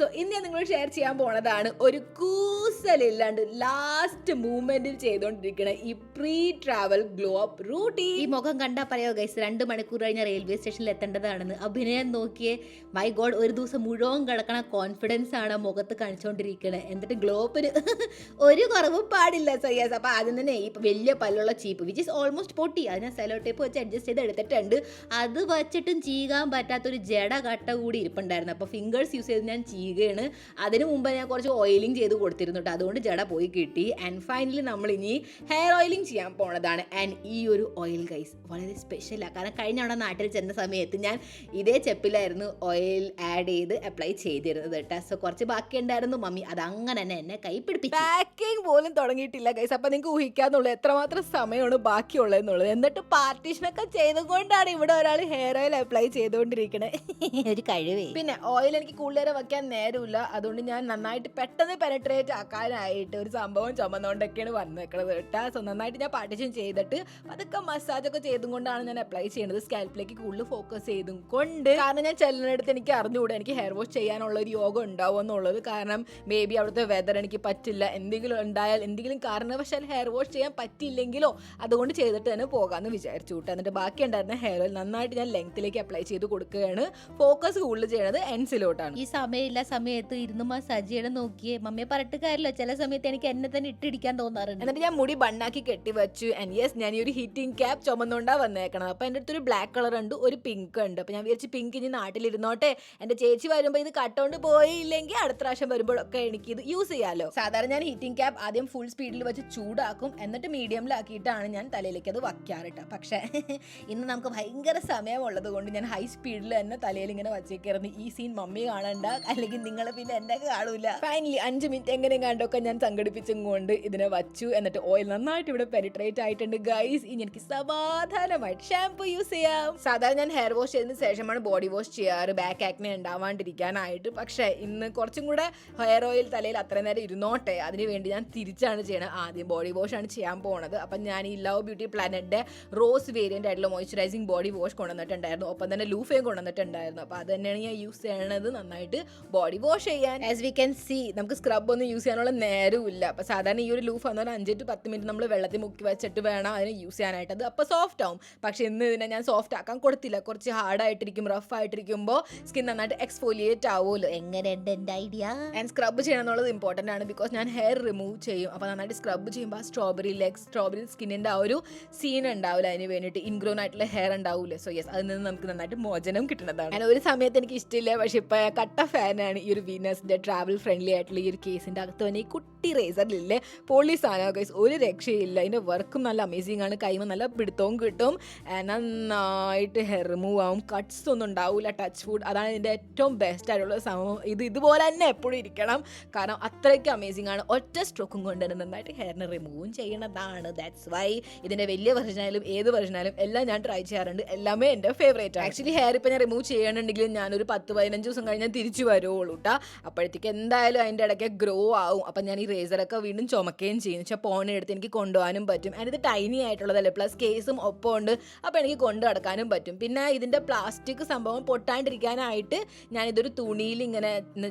So ഇന്ന് ഞാൻ നിങ്ങളോട് ഷെയർ ചെയ്യാൻ പോണതാണ് ഒരു കൂസലില്ലാണ്ട് ലാസ്റ്റ് മൂവ്മെന്റിൽ ചെയ്തുകൊണ്ടിരിക്കുന്ന ഈ pre travel glow up routine. ഈ മുഖം കണ്ടാൽ പറയാ ഗൈസ് 2 മണിക്കൂർ കഴിഞ്ഞ റെയിൽവേ സ്റ്റേഷനിൽ എത്തേണ്ടതാണെന്ന്. അഭിനയം നോക്കിയേ, മൈ ഗോഡ്, ഒരു ദിവസം മുഴുവൻ കിടക്കണ കോൺഫിഡൻസ് ആണ് മുഖത്ത് കാണിച്ചുകൊണ്ടിരിക്കണേ. എന്നിട്ട് ഗ്ലോ അപ്പിന് ഒരു കുറവും പാടില്ല. സയ്യാസ് അപ്പൊ ആദ്യം തന്നെ ഈ വലിയ പല്ലുള്ള ചീപ്പ് വിച്ച് ഇസ് ഓൾമോസ്റ്റ് പൊട്ടി, അത് ഞാൻ സെലോ ടേപ്പ് വെച്ച് അഡ്ജസ്റ്റ് ചെയ്ത് എടുത്തിട്ടുണ്ട്. അത് വച്ചിട്ടും ചീകാൻ പറ്റാത്തൊരു ജട കട്ട കൂടി ഇരിപ്പുണ്ടായിരുന്നു. അപ്പോൾ ഫിംഗേഴ്സ് യൂസ് ചെയ്ത് ഞാൻ ചെയ്യുകയാണ്. അതിന് മുമ്പ് ഞാൻ കുറച്ച് ഓയിലിംഗ് ചെയ്ത് കൊടുത്തിരുന്നു കേട്ടോ, അതുകൊണ്ട് ജട പോയി കിട്ടി. ആൻഡ് ഫൈനലി നമ്മൾ ഇനി ഹെയർ ഓയിലിംഗ് ചെയ്യാൻ പോണതാണ്. ആൻഡ് ഈ ഒരു ഓയിൽ ഗൈസ് വളരെ സ്പെഷ്യലാണ്, കാരണം കഴിഞ്ഞ അവിടെ നാട്ടിൽ ചെന്ന സമയത്ത് ഞാൻ ഇതേ ചെപ്പിലായിരുന്നു ഓയിൽ ആഡ് ചെയ്ത് അപ്ലൈ ചെയ്തിരുന്നത് കേട്ടോ. സോ കുറച്ച് ബാക്കി ഉണ്ടായിരുന്നു, മമ്മി അത് അങ്ങനെ തന്നെ എന്നെ കൈ പിടിപ്പിച്ചു. പാക്കിംഗ് പോലും തുടങ്ങിയിട്ടില്ല ഗൈസ്. അപ്പം നിങ്ങൾക്ക് ഊഹിക്കാന്നുള്ളൂ എത്രമാത്രം സമയമാണ് ബാക്കിയുള്ളതെന്നുള്ളത്. എന്നിട്ട് പാർട്ടീഷനൊക്കെ ചെയ്തുകൊണ്ടാണ് ഇവിടെ ഒരാൾ ഹെയർ ഓയിൽ അപ്ലൈ ചെയ്തുകൊണ്ടിരിക്കണേ. ഒരു കഴിവേ. പിന്നെ ഓയിൽ എനിക്ക് കൂടുതലേറെ വെക്കാൻ നേരമില്ല, അതുകൊണ്ട് ഞാൻ നന്നായിട്ട് പെട്ടെന്ന് പെനട്രേറ്റ് ആക്കാനായിട്ട് ഒരു സംഭവം ചുമന്നുകൊണ്ടൊക്കെയാണ് വന്നേക്കണത് കേട്ടോ. സോ നന്നായിട്ട് ഞാൻ പാർട്ടീഷൻ ചെയ്തിട്ട് അതൊക്കെ മസാജൊക്കെ ചെയ്തും കൊണ്ടാണ് ഞാൻ അപ്ലൈ ചെയ്യുന്നത്. സ്കാൽപ്പിലേക്ക് കൂടുതൽ ഫോക്കസ് ചെയ്തും കൊണ്ട്, കാരണം ഞാൻ ചെല്ലുന്നിടത്ത് എനിക്ക് അറിഞ്ഞുകൂടെ എനിക്ക് ഹെയർ വാഷ് ചെയ്യാനുള്ള ഒരു യോഗം ഉണ്ടാവും എന്നുള്ളത്. കാരണം മേ ബി അവിടുത്തെ വെതർ എനിക്ക് പറ്റില്ല, എന്തെങ്കിലും ഉണ്ടായാൽ എന്തെങ്കിലും കാരണവശാൽ ഹെയർ വാഷ് ചെയ്യാൻ പറ്റിയില്ലെങ്കിലോ അതുകൊണ്ട് ചെയ്തിട്ട് തന്നെ പോകാമെന്ന് വിചാരിച്ചു കൂട്ടാ. എന്നിട്ട് ബാക്കി ഉണ്ടായിരുന്ന ഹെയർ ഓയിൽ നന്നായിട്ട് ഞാൻ ലെങ്ത്തിലേക്ക് അപ്ലൈ ചെയ്ത് കൊടുക്കുകയാണ്. ഫോക്കസ് കൂടുതൽ ചെയ്യണത് എൻസിലോട്ടാണ്. ഈ സമയമില്ല സമയത്ത് ഇരുന്ന് മസാജ് ചെയ്യണം നോക്കിയേ. മമ്മിയെ പറഞ്ഞിട്ട് കാര്യമല്ലോ, ചില സമയത്ത് എനിക്ക് എന്നെ തന്നെ ഇട്ടിടിക്കാൻ തോന്നാറുണ്ട്. എന്നിട്ട് ഞാൻ മുടി ബണ്ണാക്കി കെട്ടി വെച്ചു. ആൻഡ് യെസ്, ഞാൻ ഈ ഒരു ഹീറ്റിംഗ് ക്യാപ്പ് ചുമന്നുകൊണ്ടാണ് വന്നേക്കണം. അപ്പോൾ എൻ്റെ അടുത്തൊരു ബ്ലാക്ക് കളർ ഉണ്ട്, ഒരു പിങ്ക് ഉണ്ട്. അപ്പോൾ ഞാൻ വിചാരിച്ചു പിങ്ക് ഇനി നാട്ടിലിരുന്നോട്ടെ, എൻ്റെ ചേച്ചി വരുമ്പോൾ ഇത് കട്ടോണ്ട് പോയില്ലെങ്കിൽ അടുത്ത പ്രാവശ്യം വരുമ്പോഴൊക്കെ എനിക്ക് ഇത് യൂസ് ചെയ്യാമല്ലോ. സാധാരണ ഞാൻ ഹീറ്റിംഗ് ക്യാപ്പ് ആദ്യം ഫുൾ സ്പീഡിൽ വെച്ച് ചൂടാക്കും, എന്നിട്ട് മീഡിയമിലാക്കിയിട്ടാണ് ഞാൻ തലയിലേക്ക് അത് വയ്ക്കാറിട്ട്. പക്ഷേ ഇന്ന് നമുക്ക് ഭയങ്കര സമയമുള്ളത് കൊണ്ട് ഞാൻ ഹൈ സ്പീഡിൽ തന്നെ തലയിൽ ഇങ്ങനെ വച്ചേക്കായിരുന്നു. ഈ സീൻ മമ്മി കാണണ്ട, അല്ലെങ്കിൽ നിങ്ങൾ പിന്നെ എൻ്റെ കാണൂല. ഫൈനലി 5 മിനിറ്റ് എങ്ങനെ കണ്ടൊക്കെ ഞാൻ സംഘടിപ്പിച്ചും കൊണ്ട് ഇതിനെ വച്ചു. എന്നിട്ട് ഓയിൽ നന്നായിട്ട് ഇവിടെ പെനിട്രേറ്റ് ആയിട്ടുണ്ട് ഗൈസ്. ഇനി എനിക്ക് സമാധാനമായിട്ട് ഷാംപൂ യൂസ് ചെയ്യാം. സാധാരണ ഞാൻ ഹെയർ വാഷ് ചെയ്തതിന് ശേഷമാണ് ബോഡി വാഷ് ചെയ്യാറ്, ബാക്ക് ആക്നെ ഉണ്ടാവാണ്ടിരിക്കാനായിട്ട്. പക്ഷേ ഇന്ന് കുറച്ചും കൂടെ ഹെയർ ഓയിൽ തലയിൽ അത്ര നേരം ഇരുന്നോട്ടെ, അതിന് വേണ്ടി ഞാൻ തിരിച്ചാണ് ചെയ്യണത്. ആദ്യം ബോഡി വാഷ് ആണ് ചെയ്യാൻ പോണത്. അപ്പം ഞാൻ ഈ ലവ് ബ്യൂട്ടി പ്ലാനറ്റിന്റെ റോസ് വേരിയന്റ് ആയിട്ടുള്ള മോയ്സ്ചറൈസിങ് ബോഡി വാഷ് കൊണ്ടുവന്നിട്ടുണ്ടായിരുന്നു. ഒപ്പം തന്നെ ലൂഫയും കൊണ്ടുവന്നിട്ടുണ്ടായിരുന്നു. അപ്പോൾ അത് തന്നെയാണ് ഞാൻ യൂസ് ചെയ്യണത് നന്നായിട്ട് ബോഡി വാഷ് ചെയ്യാൻ. ആസ് വി ക്യാൻ സി, നമുക്ക് സ്ക്രബ് ഒന്നും യൂസ് ചെയ്യാനുള്ള നേരമില്ല. അപ്പോൾ സാധാരണ ഈ ഒരു ലൂഫ് വന്നാൽ 5 to 10 മിനിറ്റ് നമ്മൾ വെള്ളത്തിൽ മുക്കി വെച്ചിട്ട് വേണം അതിനെ യൂസ് ചെയ്യാനായിട്ട്. അത് അപ്പോൾ സോഫ്റ്റ് ആവും. പക്ഷേ ഇന്ന് ഇതിനെ ഞാൻ സോഫ്റ്റ് ആക്കാൻ കൊടുത്തില്ല. കുറച്ച് ഹാർഡായിട്ടിരിക്കും, റഫ് ആയിട്ടിരിക്കുമ്പോൾ സ്കിൻ നന്നായിട്ട് എക്സ്ഫോലിയേറ്റ് ആവുമല്ലോ. എങ്ങനെയുണ്ട് എൻ്റെ ഐഡിയ? ആൻഡ് സ്ക്രബ് ചെയ്യണം എന്നുള്ളത് ഇമ്പോർട്ടൻ്റ് ആണ്, ബിക്കോസ് ഞാൻ ഹെയർ റിമൂവ് ചെയ്യും. അപ്പോൾ നന്നായിട്ട് സ്ക്രബ് ചെയ്യുമ്പോൾ ആ സ്ട്രോബെറി സ്കിന്നിൻ്റെ ആ ഒരു സീൻ ഉണ്ടാവില്ല, അതിന് വേണ്ടിയിട്ട് ഇൻഗ്രോൺ ആയിട്ടുള്ള ഹെയർ ഉണ്ടാവില്ല. സോ യെസ്, അതിൽ നിന്ന് നമുക്ക് നന്നായിട്ട് മോചനം കിട്ടുന്നതാണ്. ഞാൻ ഒരു സമയത്ത് എനിക്ക് ഇഷ്ടമില്ല, പക്ഷേ ഇപ്പോൾ കട്ട ഫാനാണ് ഈ ഒരു വീനസിൻ്റെ ട്രാവൽ ഫ്രണ്ട്ലി ആയിട്ടുള്ള ഈ ഒരു കേസിൻ്റെ അകത്ത് തന്നെ ഈ കുട്ടി റേസറിലില്ലേ പോളീസാണ് ഗൈസ്, ഒരു രക്ഷയില്ല. അതിൻ്റെ വർക്കും നല്ല അമേസിംഗ് ആണ്, കൈമ നല്ല പിടുത്തവും കിട്ടും, നന്നായിട്ട് ഹെയർ റിമൂവ് ആവും, കട്ട്സ് ഒന്നും ഉണ്ടാവില്ല, ടച്ച് ഫുഡ്. അതാണ് ഇതിൻ്റെ ഏറ്റവും ബെസ്റ്റ് ആയിട്ടുള്ള സംഭവം. ഇതുപോലെ തന്നെ എപ്പോഴും ഇരിക്കണം, കാരണം അത്രയ്ക്ക് അമേസിംഗ് ആണ്. ഒറ്റ സ്ട്രോക്കും കൊണ്ട് തന്നെ നന്നായിട്ട് ഹെയറിനെ റിമൂവും ചെയ്യണതാണ്. ദാറ്റ്സ് വൈ ഇതിൻ്റെ വലിയ വെർഷനായാലും ഏത് വെർഷനായാലും എല്ലാം ഞാൻ ട്രൈ ചെയ്യാറുണ്ട്. എല്ലാമേ എൻ്റെ ഫേവറേറ്റ് ആണ്. ആക്ച്വലി ഹെയർ ഇപ്പം ഞാൻ റിമൂവ് ചെയ്യണമെങ്കിൽ ഞാനൊരു 10-15 ദിവസം കഴിഞ്ഞാൽ തിരിച്ചു വരുള്ളൂ കേട്ടോ. അപ്പോഴത്തേക്ക് എന്തായാലും അതിൻ്റെ ഇടയ്ക്ക് ഗ്രോ ആവും. അപ്പം ഞാൻ ഈ റേസറൊക്കെ വീണ്ടും ചുമക്കുകയും ചെയ്യും. വെച്ചാൽ പോണെടുത്ത് എനിക്ക് കൊണ്ടുപോകാനും പറ്റും. അതിന് ടൈനി ആയിട്ടുള്ളതല്ലേ, പ്ലസ് കേസും ഒപ്പം ഉണ്ട്, അപ്പോൾ എനിക്ക് കൊണ്ടു നടക്കാനും പറ്റും. പിന്നെ ഇതിൻ്റെ പ്ലാസ്റ്റിക് സംഭവം പൊട്ടാണ്ടിരിക്കാനായിട്ട് ഞാനിതൊരു തുണിയിൽ ഇങ്ങനെ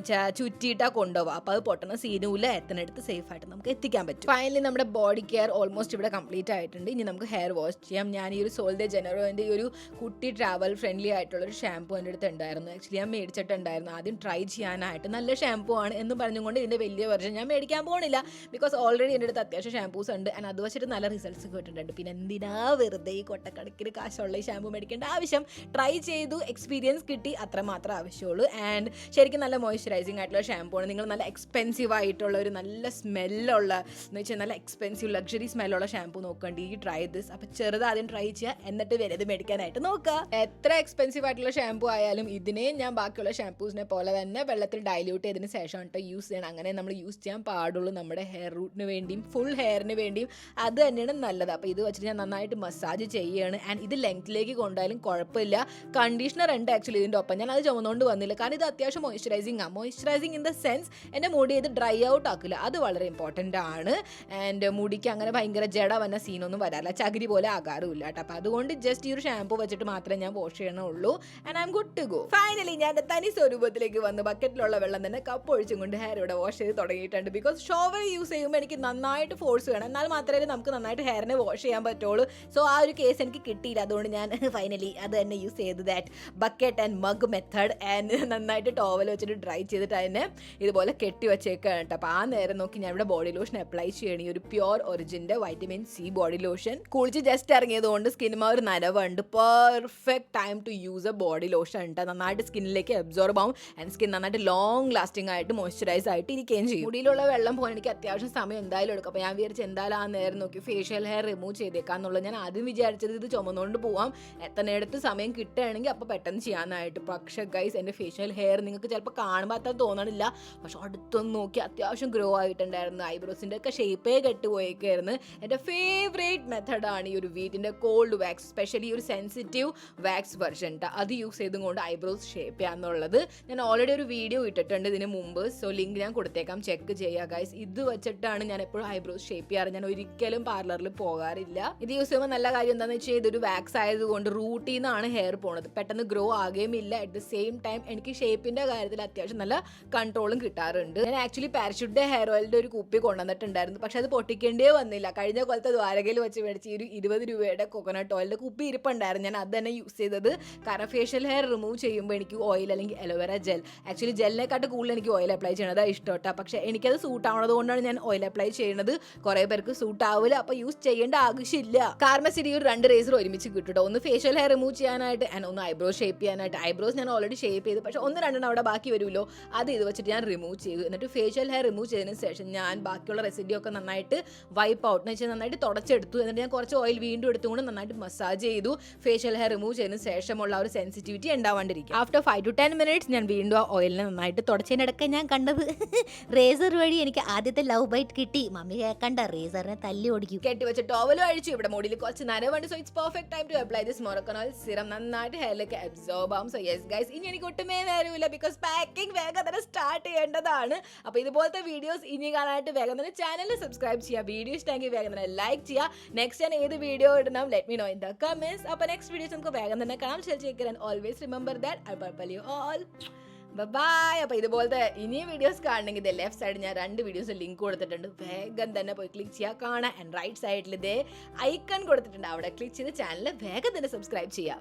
ചുറ്റിയിട്ടാണ് കൊണ്ടുപോകാം. അപ്പോൾ അത് പൊട്ടണ സീനുമില്ല, എത്തനടുത്ത് സേഫ് ആയിട്ട് നമുക്ക് എത്തിക്കാൻ പറ്റും. ഫൈനലി നമ്മുടെ ബോഡി കെയർ ഓൾമോസ്റ്റ് ഇവിടെ കംപ്ലീറ്റ് ആയിട്ടുണ്ട്. ഇനി നമുക്ക് ഹെയർ വാഷ് ചെയ്യാം. ഞാൻ ഈ ഒരു സോൾ ദെ ജനറോൻ്റെ ഈ ഒരു കുട്ടി ട്രാവൽ ഫ്രണ്ട്ലി ആയിട്ടുള്ളൊരു ഷാമ്പൂ എൻ്റെ അടുത്ത് ഉണ്ടായിരുന്നു. ആക്ച്വലി ഞാൻ മേടിച്ചിട്ടുണ്ടായിരുന്നു ആദ്യം ട്രൈ ചെയ്യാനായിട്ട്. നല്ല ഷാമ്പൂ ആണ് എന്ന് പറഞ്ഞുകൊണ്ട് ഇതിൻ്റെ വലിയ വെർഷൻ ഞാൻ മേടിക്കാൻ പോകണില്ല, ബിക്കോസ് ഓൾറെഡി എൻ്റെ അടുത്ത് അത്യാവശ്യം ഷാമ്പൂസ് ഉണ്ട്. ആൻഡ് അത് വെച്ചിട്ട് നല്ല റിസൾട്ട്സ് കിട്ടുന്നുണ്ട്. പിന്നെ എന്തിനാ വെറുതെ ഈ കൊട്ടക്കണക്കിന് കാശുള്ള ഈ ഷാമ്പൂ മേടിക്കേണ്ട ആവശ്യം? ട്രൈ ചെയ്തു, എക്സ്പീരിയൻസ് കിട്ടി, അത്രമാത്രം ആവശ്യമുള്ളൂ. ആൻഡ് ശരിക്കും നല്ല മോയ്സ്ചറൈസിങ് ആയിട്ടുള്ള ഷാമ്പൂ ആണ്. നിങ്ങൾ നല്ല എക്സ്പെൻസീവ് ആയിട്ടുള്ള ഒരു നല്ല സ്മെല്ലുള്ള എന്ന് വെച്ചാൽ നല്ല എക്സ്പെൻസീവ് ലക്ഷറി സ്മെല്ലുള്ള ഷാമ്പൂ നോക്കേണ്ടി ട്രൈ ദിസ്. അപ്പോൾ ചെറുതാദ്യം ട്രൈ ചെയ്യുക, എന്നിട്ട് വലുത് മേടിക്കാനായിട്ട് നോക്കുക. എത്ര എക്സ്പെൻസീവ് ആയിട്ടുള്ള ഷാമ്പൂ ആയാലും ഇതിനെ ഞാൻ ബാക്കിയുള്ള ഷാമ്പൂസിനെ പോലെ തന്നെ വെള്ളത്തിൽ ഡൈല്യൂട്ട് ചെയ്തതിന് ശേഷം യൂസ് ചെയ്യണം. അങ്ങനെ നമ്മൾ യൂസ് ചെയ്യാൻ പാടുള്ളൂ, നമ്മുടെ ഹെയർ റൂട്ടിന് വേണ്ടിയും ഫുൾ ഹെയറിന് വേണ്ടിയും അത് തന്നെയാണ് നല്ലത്. അപ്പോൾ ഇത് വെച്ചിട്ട് ഞാൻ നന്നായിട്ട് മസാജ് ചെയ്യുകയാണ്. ആൻഡ് ഇത് ലെങ്ത്തിലേക്ക് കൊണ്ടായാലും കുഴപ്പമില്ല. കണ്ടീഷണർ ഉണ്ട് ആക്ച്വലി ഇതിൻ്റെ ഒപ്പം, ഞാൻ അത് ചുമന്നുകൊണ്ട് വന്നില്ല, കാരണം ഇത് അത്യാവശ്യം മോയ്സ്ചറൈസിങ് ആണ്. മോയ്സ്ചറൈസിങ് ഇൻ ദ സെൻസ് എൻ്റെ മുടി ഇത് ഡ്രൈ ഔട്ട് ആക്കില്ല, അത് വളരെ ഇമ്പോർട്ടൻ്റ് ആണ്. ആൻഡ് മുടിക്ക് അങ്ങനെ ഭയങ്കര ജട വന്ന സീനൊന്നും വരാറില്ല, ചകിരി പോലെ ആകാറുമില്ല കേട്ടോ. അപ്പോൾ അതുകൊണ്ട് ജസ്റ്റ് ഈ ഒരു ഷാമ്പൂ വെച്ചിട്ട് മാത്രമേ ഞാൻ വാഷ് ചെയ്യണുള്ളൂ. And I am good to go. Finally ഞാൻ തനി സ്വരൂപത്തിലേക്ക് വന്ന് ബക്കറ്റിലുള്ള വെള്ളം തന്നെ കപ്പ് ഒഴിച്ചും കൊണ്ട് ഹെയർ ഇവിടെ വാഷ് ചെയ്ത് തുടങ്ങിയിട്ടുണ്ട്. ബിക്കോസ് ഷോവർ യൂസ് ചെയ്യുമ്പോൾ എനിക്ക് നന്നായിട്ട് ഫോഴ്സ് വേണം, എന്നാൽ മാത്രമേ നമുക്ക് നന്നായിട്ട് ഹെയറിനെ വാഷ് ചെയ്യാൻ പറ്റുള്ളൂ. സോ ആ ഒരു കേസ് എനിക്ക് കിട്ടിയില്ല, അതുകൊണ്ട് ഞാൻ ഫൈനലി അത് തന്നെ യൂസ് ചെയ്ത് that bucket and mug method. And നന്നായിട്ട് ടോവൽ വെച്ചിട്ട് ഡ്രൈ ചെയ്തിട്ട് അതിനെ ഇതുപോലെ കെട്ടി വെച്ചേക്കാണ് കേട്ടോ. അപ്പോൾ ആ നേരം നോക്കി ഞാൻ ഇവിടെ ബോഡി ലോഷൻ അപ്ലൈ ചെയ്യണം. ഈ ഒരു പ്യോർ ഒറിജിൻ്റെ വൈറ്റമിൻ സി ബോഡി ലോഷൻ. കുളിച്ച് ജസ്റ്റ് ഇറങ്ങിയതുകൊണ്ട് സ്കിന്നിന് ഒരു നനവുണ്ട്. Perfect time to use a body lotion ഉണ്ട്. നന്നായിട്ട് സ്കിന്നിലേക്ക് അബ്സോർബ് ആവും ആൻഡ് സ്കിൻ നന്നായിട്ട് ലോങ് ലാസ്റ്റിംഗ് ആയിട്ട് മോയ്സ്ചറൈസ് ആയിട്ട് ഇരിക്കുകയും ചെയ്യും. മുടിയിലുള്ള വെള്ളം പോകാൻ എനിക്ക് അത്യാവശ്യം സമയം എന്തായാലും എടുക്കും. അപ്പോൾ ഞാൻ വിചാരിച്ച് എന്തായാലും ആ നേരം നോക്കി ഫേഷ്യൽ ഹെയർ റിമൂവ് ചെയ്തേക്കാന്നുള്ളത്. ഞാൻ ആദ്യം വിചാരിച്ചത് ഇത് ചുമന്നുകൊണ്ട് പോവാം, എത്തനടുത്ത് സമയം കിട്ടുകയാണെങ്കിൽ അപ്പോൾ പെട്ടെന്ന് ചെയ്യാനായിട്ട്. പക്ഷേ ഗൈസ് എൻ്റെ ഫേഷ്യൽ ഹെയർ നിങ്ങൾക്ക് ചിലപ്പോൾ കാണുമ്പോൾ അത്ര തോന്നണില്ല, പക്ഷെ അടുത്തൊന്ന് നോക്കി അത്യാവശ്യം ഗ്രോ ആയിട്ടുണ്ടായിരുന്നു. ഐബ്രോസിൻ്റെ ഒക്കെ ഷേപ്പേ കെട്ടുപോയേക്കായിരുന്നു. എൻ്റെ ഫേവറേറ്റ് മെത്തഡാണ് ഈ ഒരു വീറ്റിൻ്റെ കോൾഡ് വാക്സ്, സ്പെഷ്യലി ഒരു സെൻസിറ്റീവ് വാക്സ് വെർഷൻ. അത് യൂസ് ചെയ്തുകൊണ്ട് ഐബ്രോസ് ഷേപ്പ് ചെയ്യാന്നുള്ളത് ഞാൻ ഓൾറെഡി ഒരു വീഡിയോ ഇട്ടിട്ടുണ്ട് ഇതിന് മുമ്പ്. സോ ലിങ്ക് ഞാൻ കൊടുത്തേക്കാം, ചെക്ക് ചെയ്യുക ഗൈസ്. ഇത് വെച്ചിട്ടാണ് ഞാൻ എപ്പോഴും ഐബ്രോസ് ഷേപ്പ് ചെയ്യാറ്. ഞാൻ ഒരിക്കലും പാർലറിൽ പോകാറില്ല. ഇത് യൂസ് ചെയ്യുമ്പോൾ നല്ല കാര്യം എന്താണെന്ന് വെച്ചാൽ ഇതൊരു വാക്സ് ആയതുകൊണ്ട് റൂട്ടിൽ നിന്നാണ് ഹെയർ പോണത്, പെട്ടെന്ന് ഗ്രോ ആകുകയും ഇല്ല. അറ്റ് ദ സെയിം ടൈം എനിക്ക് ഷേപ്പിന്റെ കാര്യത്തിൽ അത്യാവശ്യം നല്ല കൺട്രോളും കിട്ടാറുണ്ട്. ഞാൻ ആക്ച്വലി പാരഷൂട്ട് ഹെയർ ഓയിലിന്റെ ഒരു കുപ്പി കൊണ്ടുവന്നിട്ടുണ്ടായിരുന്നു, പക്ഷെ അത് പൊട്ടിക്കേണ്ടേ വന്നില്ല. കഴിഞ്ഞ കൊല്ലത്തെ ദ്വാരകയിൽ വെച്ച് മേടിച്ച് ഈ ഒരു 20 രൂപയുടെ കോക്കനട്ട് ഓയിലിന്റെ കുപ്പി ഇരിപ്പുണ്ടായിരുന്നു. ഞാൻ അത് തന്നെ യൂസ് ചെയ്തത്. കാരണം ഫേഷ്യൽ ഹെയർ റിമൂവ് ചെയ്യുമ്പോൾ എനിക്ക് ഓയിൽ അല്ലെങ്കിൽ അലോവേര ജെൽ, ആക്ച്വലി ജെല്ലിനെക്കാട്ട് കൂടുതൽ എനിക്ക് ഓയിൽ അപ്ലൈ ചെയ്യണത് ഇഷ്ടമാട്ടോ. പക്ഷെ എനിക്കത് സൂട്ട് ആവണത് കൊണ്ടാണ് ഞാൻ ഓയിൽ അപ്ലൈ ചെയ്യുന്നത്. കുറേ പേർക്ക് സൂട്ട് ആവില്ല, അപ്പോൾ യൂസ് ചെയ്യേണ്ട ആവശ്യമില്ല. കാർമസിറ്റി ഒരു 2 റേസർ ഒരുമിച്ച് കിട്ടും. ഒന്ന് ഫേഷ്യൽ ഹെയർ റിമൂവ് ചെയ്യാനായിട്ട് ആൻഡ് ഒന്ന് ഐബ്രോസ് ഷേപ്പ് ചെയ്യാനായിട്ട്. ഐബ്രോസ് ഞാൻ ഓൾറെഡി ഷേപ്പ് ചെയ്തു, പക്ഷെ 1-2 അവിടെ ബാക്കി വരുമല്ലോ, അത് ഇത് വെച്ചിട്ട് ഞാൻ റിമൂവ് ചെയ്തു. എന്നിട്ട് ഫേഷ്യൽ ഹെയർ റിമൂവ് ചെയ്തതിന് ശേഷം ഞാൻ ബാക്കിയുള്ള റെസിഡ്യൂ ഒക്കെ നന്നായിട്ട് വൈപ്പ് ഔട്ട് എന്ന് വെച്ചാൽ നന്നായിട്ട് തുടച്ചെടുത്തു. എന്നിട്ട് ഞാൻ കുറച്ച് ഓയിൽ വീണ്ടും എടുത്തുകൊണ്ട് നന്നായിട്ട് മസാജ് ചെയ്തു. ഫേഷ്യൽ ഹെയർ റിമൂവ് ചെയ്തതിന് ശേഷമുള്ള ഒരു സെൻസിറ്റിവിറ്റി ഉണ്ടാവാണ്ടിരിക്കും. ആഫ്റ്റർ 5 to 10 minutes ഞാൻ വീണ്ടും ആ ഓയിലിനെ നന്നായിട്ട് തുടച്ചതിനിടയ്ക്ക് ഞാൻ കണ്ടത് റേസർ വഴി എനിക്ക് ആദ്യത്തെ ലവ് ബൈറ്റ് കിട്ടി. മമ്മി കേൾക്കണ്ട, റേസറിനെ തല്ലി ഓടിക്കും. കെട്ടിവെച്ച ടോവലും അഴിച്ചു. ഇവിടെ മുടിയിൽ കുറച്ച് നനവുണ്ട്. So it's perfect time to apply this Moroccan oil serum. നന്നായിട്ട് ഹെയറിലേക്ക് അബ്സോർബ് ആവും. സോ യെസ് ഗൈസ്, ഇനി എനിക്ക് ഒട്ടുമേ നേരമില്ല, ബിക്കോസ് പാക്കിംഗ് വേഗം തന്നെ സ്റ്റാർട്ട് ചെയ്യേണ്ടതാണ്. അപ്പോൾ ഇതുപോലത്തെ വീഡിയോസ് ഇനി കാണാനായിട്ട് വേഗം തന്നെ ചാനൽ സബ്സ്ക്രൈബ് ചെയ്യുക. വീഡിയോ ഇഷ്ടമെങ്കിൽ വേഗം തന്നെ ലൈക്ക് ചെയ്യുക. നെക്സ്റ്റ് ഞാൻ ഏത് വീഡിയോ ഇടണം let me know in the comments. അപ്പോൾ നെക്സ്റ്റ് വീഡിയോസ് നമുക്ക് വേഗം തന്നെ കാണാം. And always remember that I purple you all. Bye. അപ്പോൾ ഇതുപോലത്തെ ഇനിയും വീഡിയോസ് കാണണമെങ്കിൽ ഇതേ ലെഫ്റ്റ് സൈഡ് ഞാൻ 2 വീഡിയോസ് ലിങ്ക് കൊടുത്തിട്ടുണ്ട്. വേഗം തന്നെ പോയി ക്ലിക്ക് ചെയ്യുക, കാണാം. ആൻഡ് റൈറ്റ് സൈഡിൽ ഇതേ ഐക്കൺ കൊടുത്തിട്ടുണ്ട്, അവിടെ ക്ലിക്ക് ചെയ്ത് ചാനൽ വേഗം തന്നെ സബ്സ്ക്രൈബ് ചെയ്യുക.